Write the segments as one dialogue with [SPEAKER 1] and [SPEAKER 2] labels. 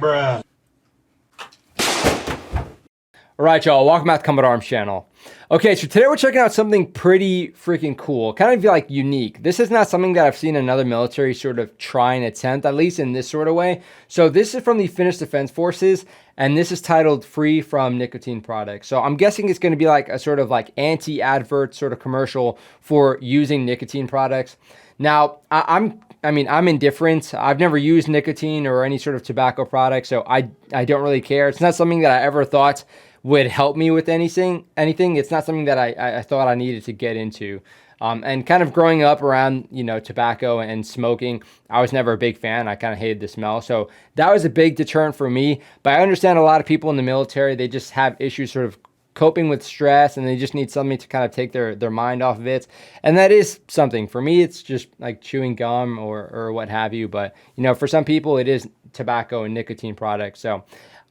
[SPEAKER 1] Bruh.
[SPEAKER 2] Alright y'all, welcome back to Combat Arms channel. Okay, so today we're checking out something pretty freaking cool, kind of like unique. This is not something that I've seen another military sort of try and attempt, at least in this sort of way. So this is from the Finnish Defense Forces, and this is titled Free from Nicotine Products. So I'm guessing it's going to be like a sort of like anti-advert sort of commercial for using nicotine products. Now, I'm indifferent. I've never used nicotine or any sort of tobacco product, so I don't really care. It's not something that I ever thought would help me with anything. It's not something that I thought I needed to get into. And kind of growing up around, tobacco and smoking, I was never a big fan. I kind of hated the smell. So that was a big deterrent for me. But I understand a lot of people in the military, they just have issues sort of coping with stress, and they just need something to kind of take their mind off of it. And that is something. For me, it's just like chewing gum or what have you. But, for some people, it is tobacco and nicotine products. So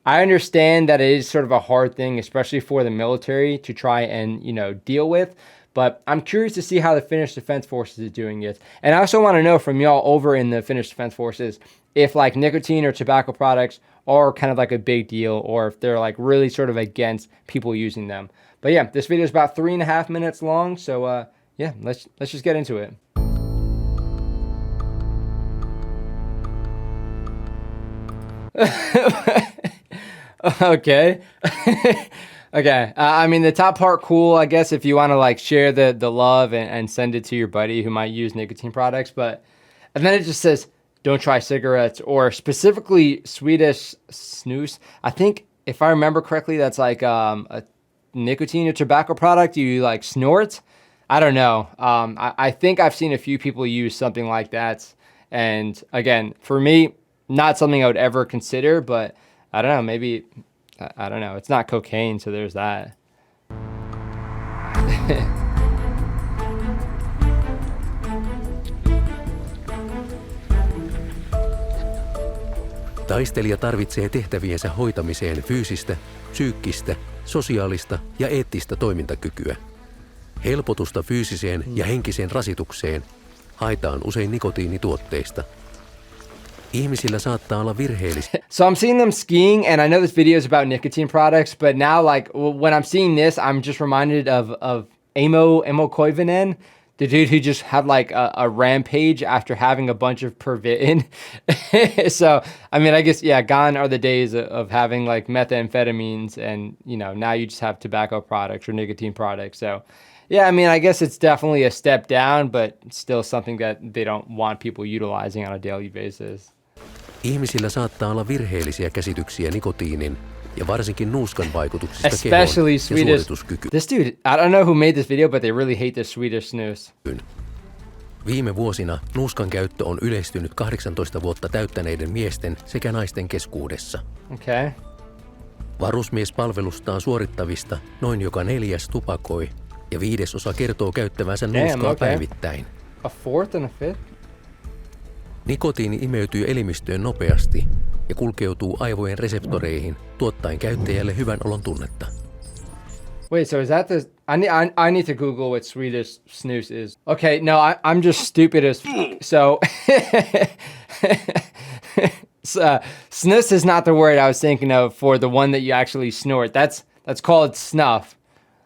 [SPEAKER 2] I understand that it is sort of a hard thing, especially for the military to try and, deal with. But I'm curious to see how the Finnish Defense Forces is doing it. And I also want to know from y'all over in the Finnish Defense Forces if like nicotine or tobacco products are kind of like a big deal, or if they're like really sort of against people using them. But yeah, this video is about 3.5 minutes long. So yeah, let's just get into it. Okay. Okay. I mean, the top part, cool, I guess, if you want to like share the love and send it to your buddy who might use nicotine products. And then it just says, don't try cigarettes, or specifically Swedish snus. I think if I remember correctly, that's like a nicotine or tobacco product you like snort. I don't know. I think I've seen a few people use something like that. And again, for me, not something I would ever consider, but I don't know, maybe, I don't know. It's not cocaine, so there's that.
[SPEAKER 3] Taistelija tarvitsee tehtäviensä hoitamiseen fyysistä, psyykkistä, sosiaalista ja eettistä toimintakykyä. Helpotusta fyysiseen ja henkiseen rasitukseen haetaan usein nikotiinituotteista. Ihmisillä saattaa olla virheellistä.
[SPEAKER 2] So I'm seeing them skiing, and I know this video is about nicotine products, but now like when I'm seeing this, I'm just reminded of Emo Koivunen, the dude who just had like a rampage after having a bunch of Pervitin. So, I mean, I guess, yeah, gone are the days of having like methamphetamines, and, now you just have tobacco products or nicotine products. So, yeah, I mean, I guess it's definitely a step down, but still something that they don't want people utilizing on a daily basis.
[SPEAKER 3] Ihmisillä saattaa olla virheellisiä käsityksiä nikotiinin ja varsinkin nuuskan vaikutuksista
[SPEAKER 2] especially
[SPEAKER 3] kehoon ja suorituskykyyn.
[SPEAKER 2] This dude, I don't know who made this video, but they really hate this Swedish snus.
[SPEAKER 3] Viime vuosina nuuskan käyttö on yleistynyt 18 vuotta täyttäneiden miesten sekä naisten keskuudessa.
[SPEAKER 2] Okay.
[SPEAKER 3] Varusmiespalvelustaan suorittavista noin joka 4. tupakoi ja 1/5 kertoo käyttävänsä nuuskaa päivittäin.
[SPEAKER 2] A 4th and a 5th?
[SPEAKER 3] Nikotiini imeytyy elimistöön nopeasti ja kulkeutuu aivojen reseptoreihin, tuottaen käyttäjälle hyvän olon tunnetta.
[SPEAKER 2] Wait, so is that the... I need to Google what Swedish snus is. Okay, no, I'm just stupid as... So... snus is not the word I was thinking of for the one that you actually snort. That's called snuff.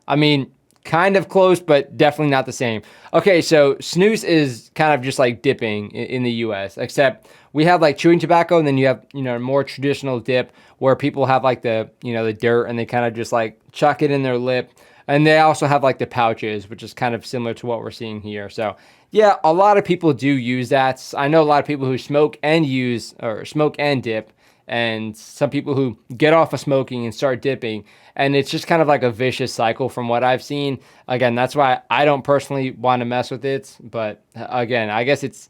[SPEAKER 2] I mean, kind of close, but definitely not the same. Okay, so snus is kind of just like dipping in the US, except we have like chewing tobacco, and then you have, more traditional dip where people have like the, the dirt, and they kind of just like chuck it in their lip. And they also have like the pouches, which is kind of similar to what we're seeing here. So yeah, a lot of people do use that. I know a lot of people who smoke and dip, and some people who get off of smoking and start dipping. And it's just kind of like a vicious cycle from what I've seen. Again, that's why I don't personally want to mess with it. But again, I guess it's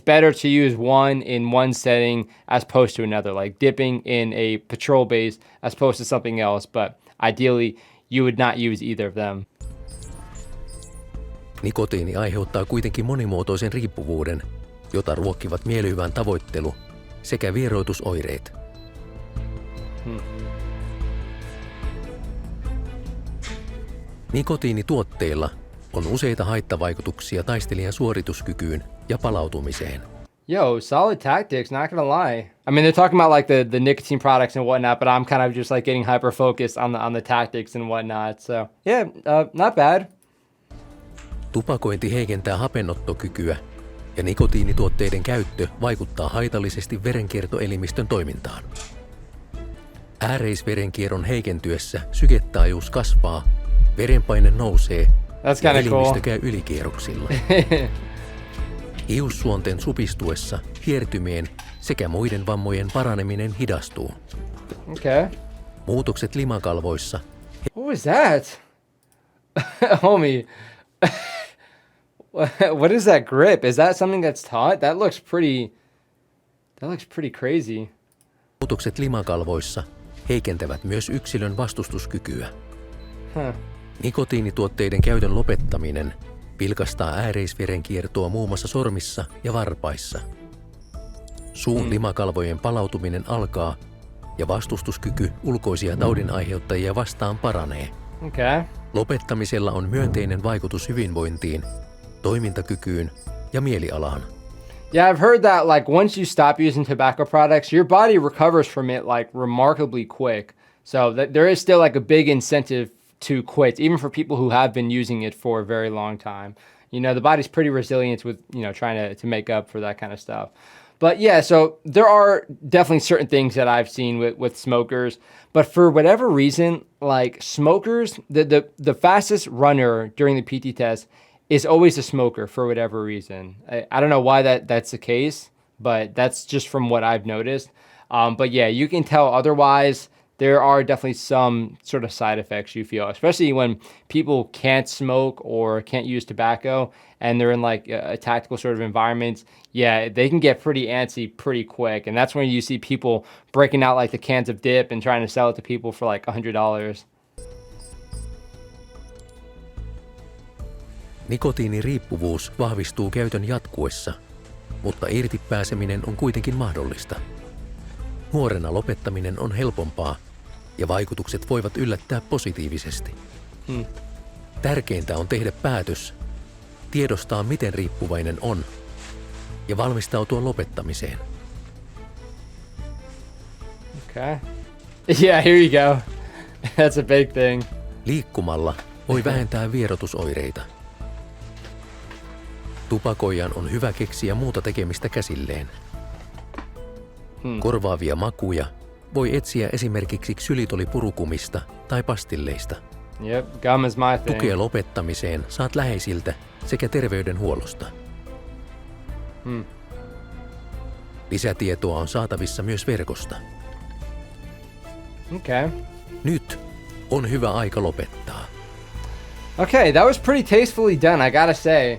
[SPEAKER 2] better to use one in one setting as opposed to another, like dipping in a patrol base as opposed to something else. But ideally, you would not use either of them.
[SPEAKER 3] Nikotiini aiheuttaa kuitenkin monimuotoisen riippuvuuden, jota ruokkivat mielihyvän tavoittelu sekä vieroitusoireet. Nikotiinituotteilla on useita haittavaikutuksia taistelijan suorituskykyyn ja palautumiseen.
[SPEAKER 2] Yo, solid tactics, not gonna lie. I mean, they're talking about like the nicotine products and whatnot, but I'm kind of just like getting hyper focused on the tactics and whatnot. So yeah, not bad.
[SPEAKER 3] Tupakointi heikentää hapenottokykyä ja nikotiinituotteiden käyttö vaikuttaa haitallisesti verenkiertoelimistön toimintaan. Ääreisverenkierron heikentyessä syketaajuus kasvaa, verenpaine nousee ja elimistö käy ylikierroksilla. Hiussuonten supistuessa hiertymien sekä muiden vammojen paraneminen hidastuu.
[SPEAKER 2] Okay.
[SPEAKER 3] Muutokset limakalvoissa.
[SPEAKER 2] What was that? Homie. What is that grip? Is that something that's taught? That looks pretty crazy.
[SPEAKER 3] Muutokset limakalvoissa heikentävät myös yksilön vastustuskykyä. Nikotiinituotteiden käytön lopettaminen vilkastaa ääreisverenkiertoa muun muassa sormissa ja varpaissa. Suun limakalvojen palautuminen alkaa ja vastustuskyky ulkoisia taudinaiheuttajia vastaan paranee.
[SPEAKER 2] Okay.
[SPEAKER 3] Lopettamisella on myönteinen vaikutus hyvinvointiin, toimintakykyyn ja mielialaan.
[SPEAKER 2] Yeah, I've heard that like once you stop using tobacco products, your body recovers from it like remarkably quick. So there is still like a big incentive to quit, even for people who have been using it for a very long time. You know, the body's pretty resilient with, you know, trying to make up for that kind of stuff. But yeah, so there are definitely certain things that I've seen with smokers, but for whatever reason, like smokers, the fastest runner during the PT test is always a smoker for whatever reason. I don't know why that's the case, but that's just from what I've noticed. But yeah, you can tell otherwise. There are definitely some sort of side effects you feel, especially when people can't smoke or can't use tobacco and they're in like a tactical sort of environment. Yeah, they can get pretty antsy pretty quick. And that's when you see people breaking out like the cans of dip and trying to sell it to people for like $100.
[SPEAKER 3] Nikotiiniriippuvuus vahvistuu käytön jatkuessa, mutta irti pääseminen on kuitenkin mahdollista. Nuorena lopettaminen on helpompaa ja vaikutukset voivat yllättää positiivisesti. Tärkeintä on tehdä päätös, tiedostaa miten riippuvainen on ja valmistautua lopettamiseen.
[SPEAKER 2] Okay. Yeah, here you go. That's a big thing.
[SPEAKER 3] Liikkumalla voi vähentää vierotusoireita. Tupakoijan on hyvä keksiä muuta tekemistä käsilleen. Korvaavia makuja voi etsiä esimerkiksi ksylitolipurukumista tai pastilleista.
[SPEAKER 2] Yep, gum is my thing.
[SPEAKER 3] Tukea lopettamiseen saat läheisiltä sekä terveydenhuollosta. Lisätietoa on saatavissa myös verkosta.
[SPEAKER 2] Okay.
[SPEAKER 3] Nyt on hyvä aika lopettaa.
[SPEAKER 2] Okay, that was pretty tastefully done, I gotta say.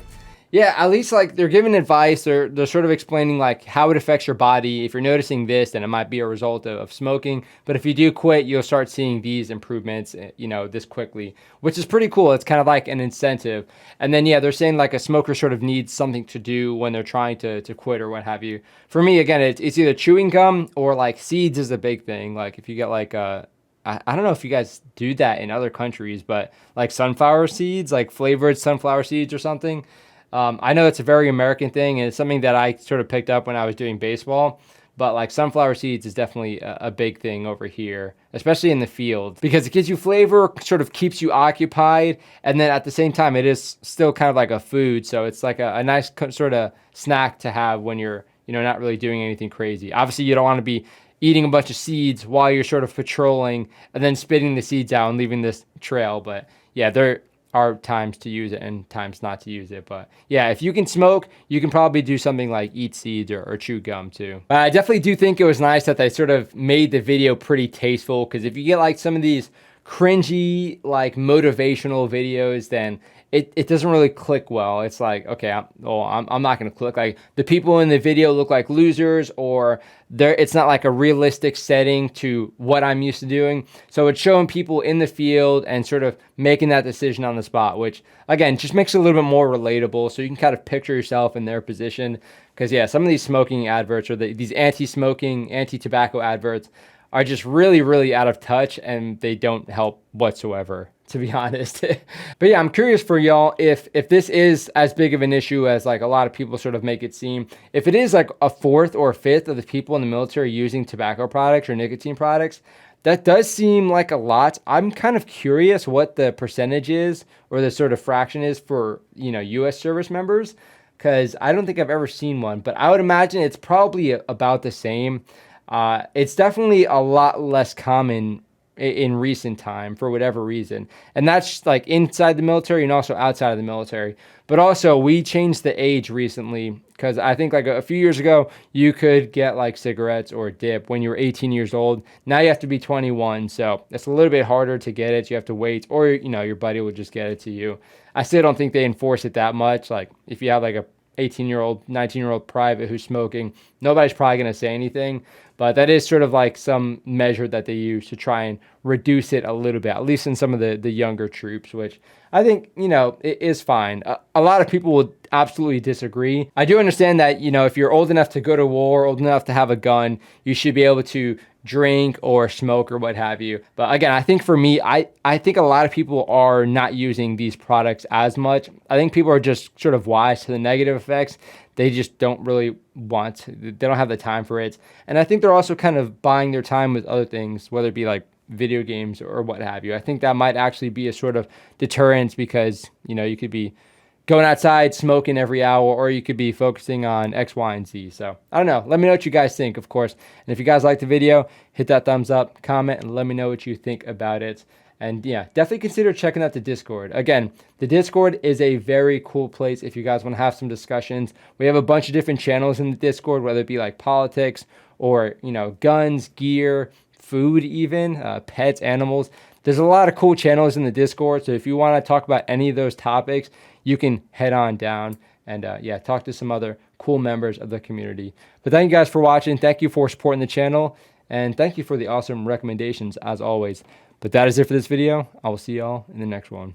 [SPEAKER 2] Yeah, at least like they're giving advice. They're sort of explaining like how it affects your body. If you're noticing this, then it might be a result of smoking. But if you do quit, you'll start seeing these improvements, you know, this quickly, which is pretty cool. It's kind of like an incentive. And then, yeah, they're saying like a smoker sort of needs something to do when they're trying to quit or what have you. For me, again, it's either chewing gum or like seeds is a big thing. Like if you get like I don't know if you guys do that in other countries, but like sunflower seeds, like flavored sunflower seeds or something. I know it's a very American thing, and it's something that I sort of picked up when I was doing baseball. But like sunflower seeds is definitely a big thing over here, especially in the field, because it gives you flavor, sort of keeps you occupied, and then at the same time, it is still kind of like a food. So it's like a nice sort of snack to have when you're, you know, not really doing anything crazy. Obviously, you don't want to be eating a bunch of seeds while you're sort of patrolling and then spitting the seeds out and leaving this trail. But yeah, there are times to use it and times not to use it. But yeah, if you can smoke, you can probably do something like eat seeds or chew gum too. But I definitely do think it was nice that they sort of made the video pretty tasteful, because if you get like some of these cringy, like motivational videos, then it doesn't really click well. It's like, okay, I'm not going to click. Like the people in the video look like losers, or it's not like a realistic setting to what I'm used to doing. So it's showing people in the field and sort of making that decision on the spot, which again, just makes it a little bit more relatable. So you can kind of picture yourself in their position. Because yeah, some of these smoking adverts or these anti-smoking, anti-tobacco adverts are just really, really out of touch, and they don't help whatsoever. to be honest. But yeah, I'm curious for y'all if this is as big of an issue as like a lot of people sort of make it seem. If it is like a fourth or a fifth of the people in the military using tobacco products or nicotine products, that does seem like a lot. I'm kind of curious what the percentage is or the sort of fraction is for, you know, US service members, because I don't think I've ever seen one, but I would imagine it's probably about the same. It's definitely a lot less common in recent time for whatever reason. And that's like inside the military and also outside of the military. But also we changed the age recently, because I think like a few years ago, you could get like cigarettes or dip when you were 18 years old. Now you have to be 21. So it's a little bit harder to get it. You have to wait, or, you know, your buddy will just get it to you. I still don't think they enforce it that much. Like if you have like a 18-year-old, 19-year-old private who's smoking, nobody's probably going to say anything. But that is sort of like some measure that they use to try and reduce it a little bit, at least in some of the younger troops, which I think, you know, it is fine. A lot of people will absolutely disagree. I do understand that, you know, if you're old enough to go to war, old enough to have a gun, you should be able to drink or smoke or what have you. But again, I think for me, I think a lot of people are not using these products as much. I think people are just sort of wise to the negative effects. They just don't really want to, they don't have the time for it. And I think they're also kind of buying their time with other things, whether it be like video games or what have you. I think that might actually be a sort of deterrent, because, you know, you could be going outside smoking every hour, or you could be focusing on X, Y, and Z. So I don't know. Let me know what you guys think, of course. And if you guys like the video, hit that thumbs up, comment, and let me know what you think about it. And yeah, definitely consider checking out the Discord. Again, the Discord is a very cool place if you guys want to have some discussions. We have a bunch of different channels in the Discord, whether it be like politics or, you know, guns, gear, food, even pets, animals. There's a lot of cool channels in the Discord. So if you want to talk about any of those topics, you can head on down and yeah, talk to some other cool members of the community. But thank you guys for watching. Thank you for supporting the channel. And thank you for the awesome recommendations as always. But that is it for this video. I will see y'all in the next one.